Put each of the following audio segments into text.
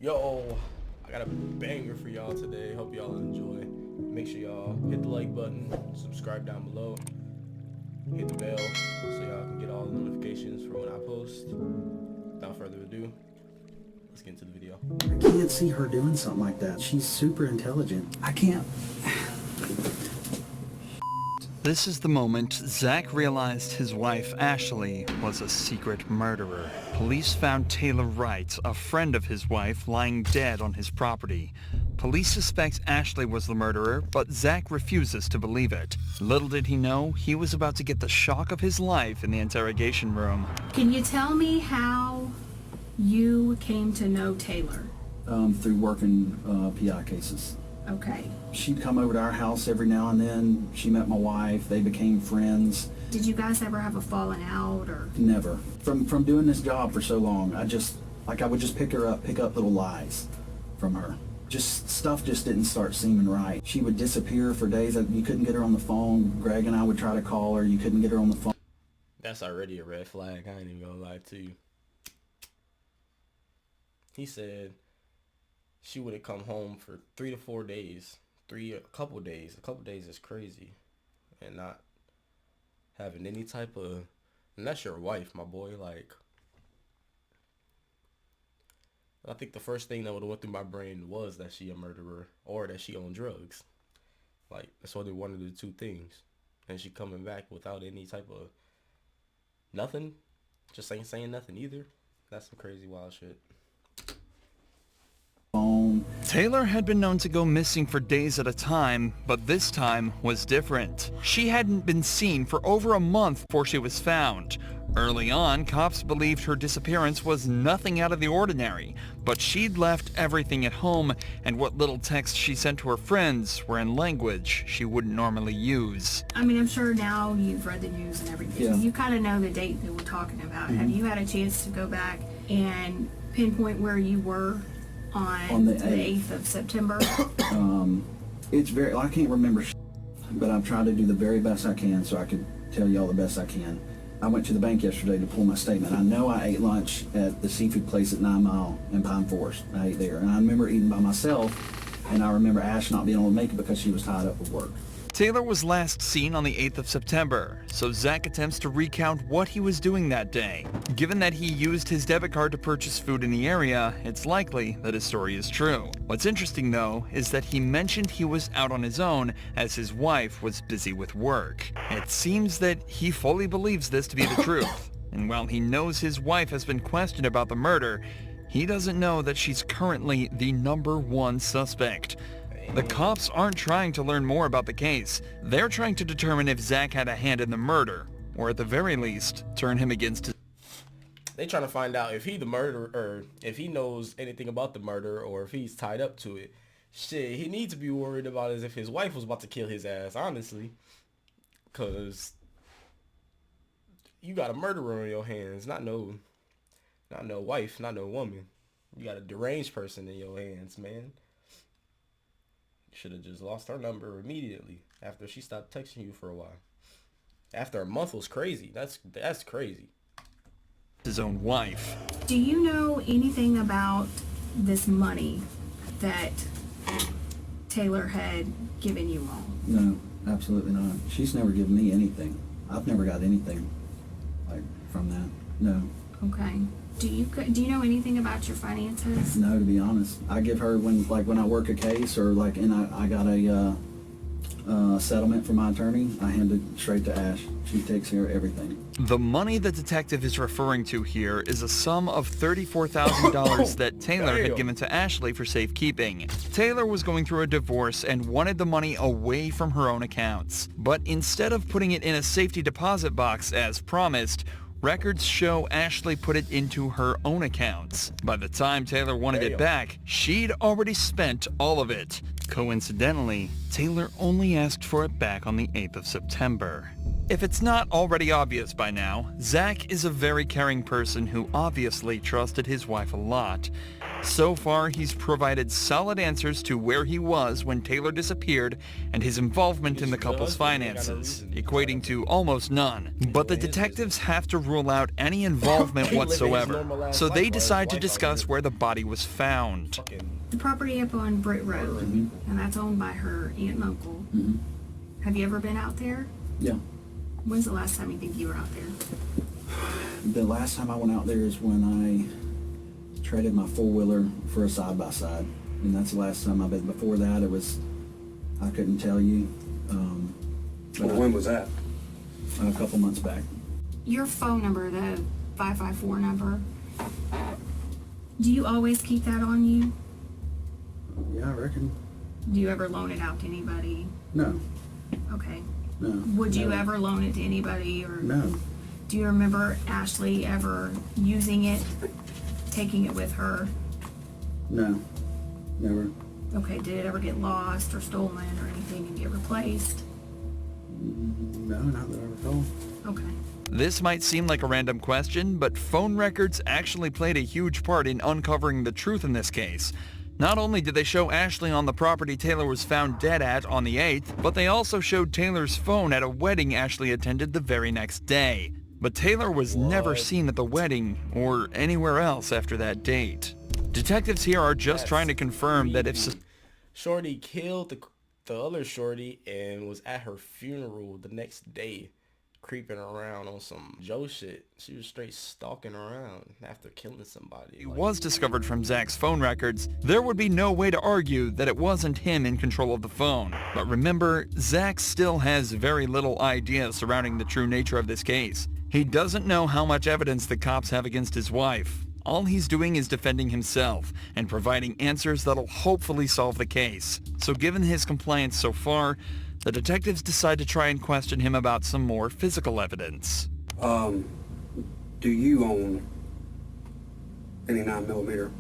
Yo, I got a banger for y'all today. Hope y'all enjoy. Make sure y'all hit the like button, subscribe down below, hit the bell so y'all can get all the notifications for when I post. Without further ado, let's get into the video. I can't see her doing something like that. She's super intelligent. I can't. This is the moment Zach realized his wife, Ashley, was a secret murderer. Police found Taylor Wright, a friend of his wife, lying dead on his property. Police suspect Ashley was the murderer, but Zach refuses to believe it. Little did he know, he was about to get the shock of his life in the interrogation room. Can you tell me how you came to know Taylor? Through working PI cases. Okay. She'd come over to our house every now and then. She met my wife. They became friends. Did you guys ever have a falling out or? Never. From doing this job for so long, I would just pick up little lies from her. Just stuff just didn't start seeming right. She would disappear for days. You couldn't get her on the phone. Greg and I would try to call her. You couldn't get her on the phone. That's already a red flag. I ain't even gonna lie to you. He said she wouldn't come home for 3 to 4 days. A couple days. A couple days is crazy. And not having any type of, and that's your wife, my boy. Like, I think the first thing that would have went through my brain was that she a murderer or that she on drugs. Like, that's only one of the two things. And she coming back without any type of nothing. Just ain't saying nothing either. That's some crazy wild shit. Taylor had been known to go missing for days at a time, but this time was different. She hadn't been seen for over a month before she was found. Early on, cops believed her disappearance was nothing out of the ordinary, but she'd left everything at home, and what little texts she sent to her friends were in language she wouldn't normally use. I mean, I'm sure now you've read the news and everything. Yeah. You kind of know the date that we're talking about. Have you had a chance to go back and pinpoint where you were on the 8th of September? It's very, I can't remember, but I've tried to do the very best I can so I could tell y'all the best I can. I went to the bank yesterday to pull my statement. I know I ate lunch at the seafood place at 9 Mile in Pine Forest. I ate there, and I remember eating by myself, and I remember Ash not being able to make it because she was tied up with work. Taylor was last seen on the 8th of September, so Zach attempts to recount what he was doing that day. Given that he used his debit card to purchase food in the area, it's likely that his story is true. What's interesting though, is that he mentioned he was out on his own as his wife was busy with work. It seems that he fully believes this to be the truth, and while he knows his wife has been questioned about the murder, he doesn't know that she's currently the #1 suspect. The cops aren't trying to learn more about the case. They're trying to determine if Zach had a hand in the murder, or at the very least, turn him against his... They trying to find out if he the murderer, or if he knows anything about the murder, or if he's tied up to it. Shit, he needs to be worried about is if his wife was about to kill his ass, honestly. Cause you got a murderer on your hands, not no wife, not no woman. You got a deranged person in your hands, man. Should have just lost her number immediately after she stopped texting you for a while. After a month was crazy. That's crazy. His own wife. Do you know anything about this money that Taylor had given you all? No, absolutely not. She's never given me anything. I've never got anything like from that. No. Okay. Do you know anything about your finances? No, to be honest. I give her when I work a case or and I got a settlement from my attorney, I hand it straight to Ash. She takes care of everything. The money the detective is referring to here is a sum of $34,000 that Taylor had given to Ashley for safekeeping. Taylor was going through a divorce and wanted the money away from her own accounts. But instead of putting it in a safety deposit box as promised, records show Ashley put it into her own accounts. By the time Taylor wanted it back, she'd already spent all of it. Coincidentally, Taylor only asked for it back on the 8th of September. If it's not already obvious by now, Zach is a very caring person who obviously trusted his wife a lot. So far, he's provided solid answers to where he was when Taylor disappeared and his involvement in the couple's finances, equating to almost none. But the detectives have to rule out any involvement whatsoever, so they decide to discuss where the body was found. The property up on Britt Road, and that's owned by her aunt and uncle. Have you ever been out there? Yeah. When's the last time you think you were out there? The last time I went out there is when I traded my four-wheeler for a side-by-side, and that's the last time I've been. Before that, it was, I couldn't tell you. Well, when was that? A couple months back. Your phone number, the 554 number, do you always keep that on you? Yeah, I reckon. Do you ever loan it out to anybody? No. Okay. No. Would you no. ever loan it to anybody, or No. do you remember Ashley ever using it, taking it with her? No. Never. Okay, did it ever get lost or stolen or anything and get replaced? No, not that I recall. Okay. This might seem like a random question, but phone records actually played a huge part in uncovering the truth in this case. Not only did they show Ashley on the property Taylor was found dead at on the 8th, but they also showed Taylor's phone at a wedding Ashley attended the very next day. But Taylor was never seen at the wedding or anywhere else after that date. Detectives here are just trying to confirm that if Shorty killed the other Shorty and was at her funeral the next day, creeping around on some Joe shit. She was straight stalking around after killing somebody. It was discovered from Zach's phone records, there would be no way to argue that it wasn't him in control of the phone. But remember, Zach still has very little idea surrounding the true nature of this case. He doesn't know how much evidence the cops have against his wife. All he's doing is defending himself and providing answers that'll hopefully solve the case. So given his compliance so far, the detectives decide to try and question him about some more physical evidence. Do you own any 9mm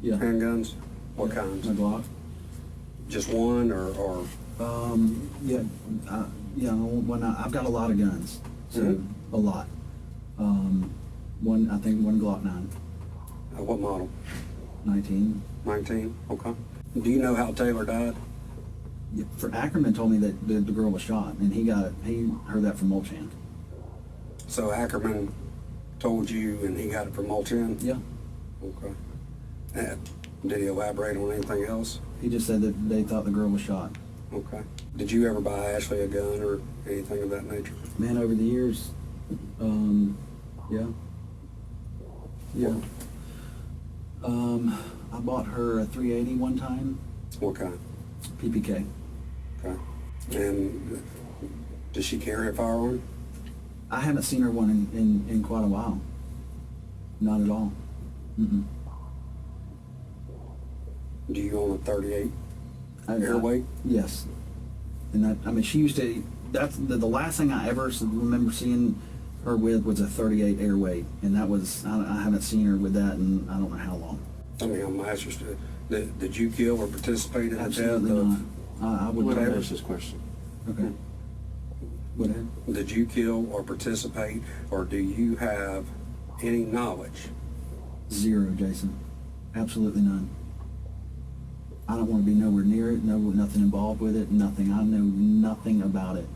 Yeah. handguns? What kinds? My Glock. Just one or Yeah. When I've got a lot of guns, so a lot. I think one Glock 9, what model? 19. 19? Okay. Do you know how Taylor died? Yeah, for Ackerman told me that the girl was shot, and he heard that from Molchan. So Ackerman told you and he got it from Molchan? Yeah. Okay. Did he elaborate on anything else? He just said that they thought the girl was shot. Okay. Did you ever buy Ashley a gun or anything of that nature? Man, over the years, yeah. Yeah. I bought her a 380 one time, What kind? PPK. Okay. And does she carry a firearm? I haven't seen her one in quite a while. Not at all. Mm-mm. Do you own a 38 I- airweight? Yes. And she used to, that's the last thing I ever remember seeing her with was a 38 airweight. And that was, I haven't seen her with that in I don't know how long. I mean, I'm interested. Did you kill or participate in Absolutely the death not. I would Let never. me ask this question. Okay. Go ahead. Did you kill or participate, or do you have any knowledge? Zero, Jason. Absolutely none. I don't want to be nowhere near it, nothing involved with it, nothing. I know nothing about it.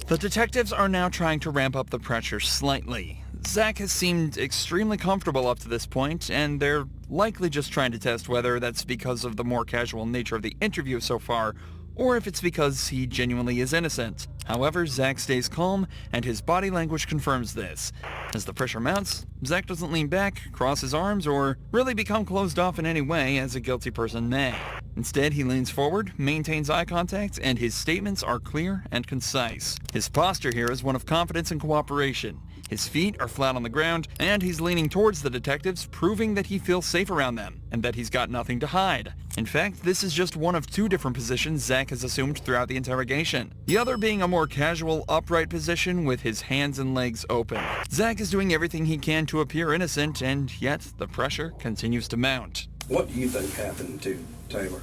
The detectives are now trying to ramp up the pressure slightly. Zach has seemed extremely comfortable up to this point, and they're likely just trying to test whether that's because of the more casual nature of the interview so far, or if it's because he genuinely is innocent. However, Zach stays calm, and his body language confirms this. As the pressure mounts, Zach doesn't lean back, cross his arms, or really become closed off in any way as a guilty person may. Instead, he leans forward, maintains eye contact, and his statements are clear and concise. His posture here is one of confidence and cooperation. His feet are flat on the ground, and he's leaning towards the detectives, proving that he feels safe around them, and that he's got nothing to hide. In fact, this is just one of two different positions Zach has assumed throughout the interrogation. The other being a more casual, upright position with his hands and legs open. Zach is doing everything he can to appear innocent, and yet the pressure continues to mount. What do you think happened to Taylor?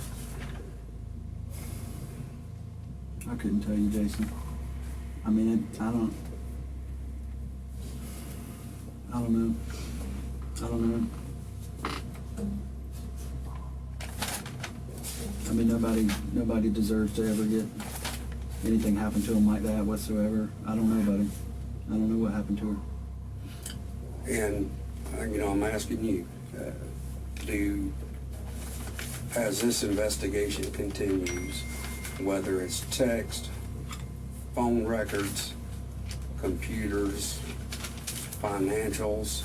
I couldn't tell you, Jason. I mean, I don't know. I mean, nobody deserves to ever get anything happen to them like that whatsoever. I don't know, buddy. I don't know what happened to her. And, I'm asking you, as this investigation continues, whether it's text, phone records, computers, financials,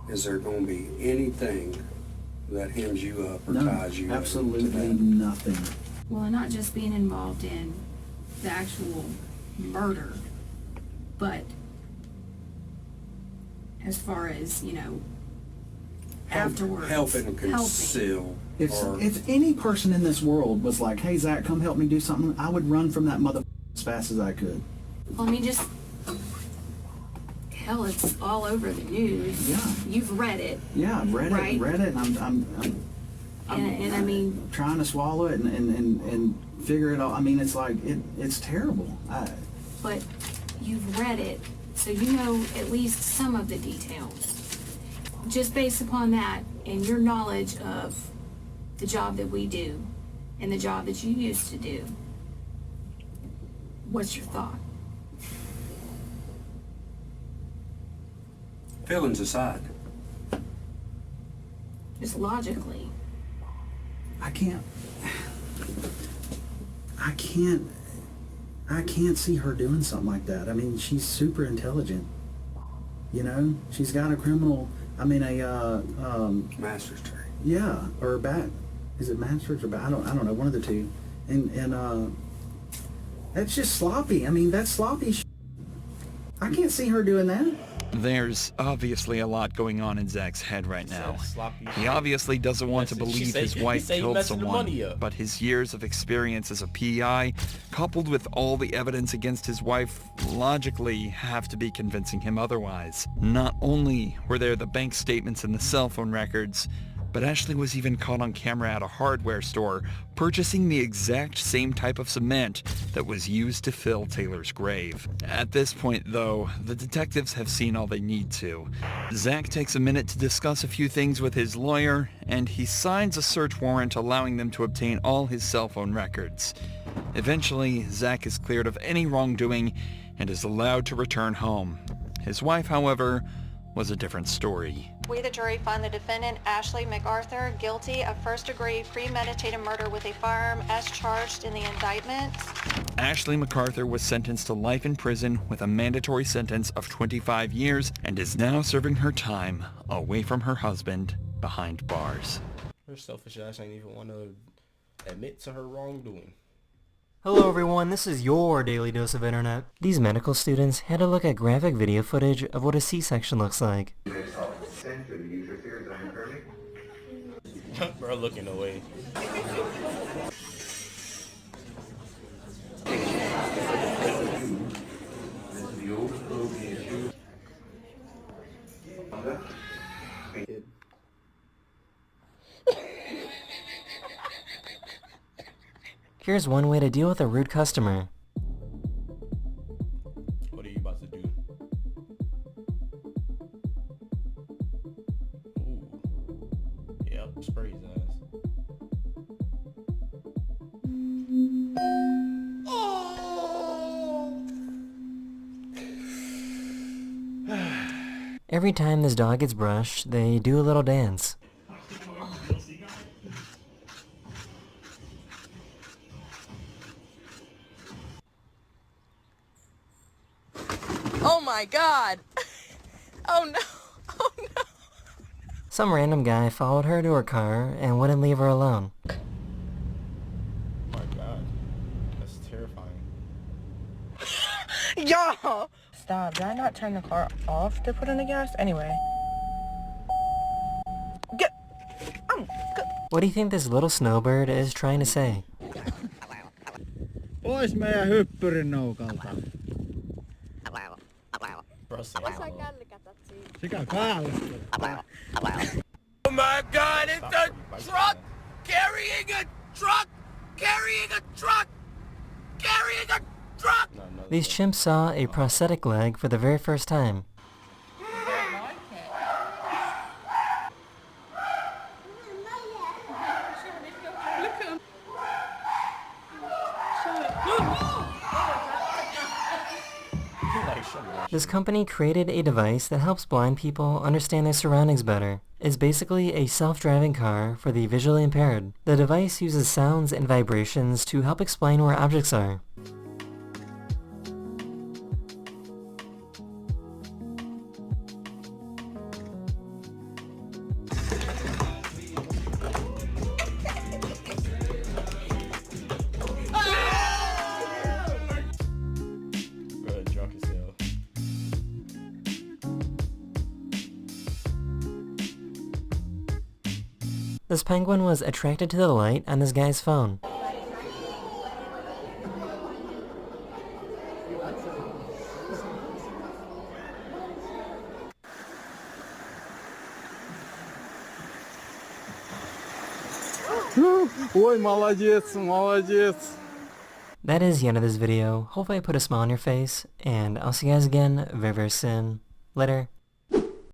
is there going to be anything that hems you up or No, ties you absolutely to that? nothing. Well, not just being involved in the actual murder, but as far as, afterwards. Helping conceal. If any person in this world was like, hey, Zach, come help me do something, I would run from that mother as fast as I could. Well, I mean, just, hell, it's all over the news. Yeah. You've read it. Yeah, I've read Right. it, and And I mean, trying to swallow it and figure it out. I mean, it's like, it's terrible. but you've read it, so you know at least some of the details. Just based upon that and your knowledge of the job that we do and the job that you used to do, what's your thought? Feelings aside, Just logically. I can't see her doing something like that. I mean, she's super intelligent. She's got a criminal, master's degree. yeah, or is it master's or I don't know, one of the two. And that's just sloppy. I mean, that's sloppy I can't see her doing that. There's obviously a lot going on in Zach's head right now. Sloppy He obviously doesn't want to She believe say- his he wife say he killed messing the someone, money up. but his years of experience as a PI, coupled with all the evidence against his wife, logically have to be convincing him otherwise. Not only were there the bank statements and the cell phone records, but Ashley was even caught on camera at a hardware store purchasing the exact same type of cement that was used to fill Taylor's grave. At this point, though, the detectives have seen all they need to. Zach takes a minute to discuss a few things with his lawyer, and he signs a search warrant allowing them to obtain all his cell phone records. Eventually, Zach is cleared of any wrongdoing and is allowed to return home. His wife, however, was a different story. We, the jury, find the defendant, Ashley MacArthur, guilty of first-degree premeditated murder with a firearm as charged in the indictment. Ashley MacArthur was sentenced to life in prison with a mandatory sentence of 25 years and is now serving her time away from her husband behind bars. Her selfish ass ain't even want to admit to her wrongdoing. Hello everyone, this is your Daily Dose of Internet. These medical students had a look at graphic video footage of what a C-section looks like. Bro, looking away. Here's one way to deal with a rude customer. What are you about to do? Ooh. Yep, spray his ass. Every time this dog gets brushed, they do a little dance. Oh my god! Oh no! Oh no! Some random guy followed her to her car and wouldn't leave her alone. Oh my god. That's terrifying. Y'all! Stop, did I not turn the car off to put in the gas? Anyway. Get... What do you think this little snowbird is trying to say? Pois meidän hyppyrinnoukalta. Bro, Sekä kaulasta. oh my god, it's a truck! Carrying a truck! Carrying a truck! Carrying a truck! These chimps saw a prosthetic leg for the very first time. This company created a device that helps blind people understand their surroundings better. It's basically a self-driving car for the visually impaired. The device uses sounds and vibrations to help explain where objects are. This penguin was attracted to the light on this guy's phone. Ой, молодец, молодец. That is the end of this video. Hopefully I put a smile on your face, and I'll see you guys again very, very soon. Later.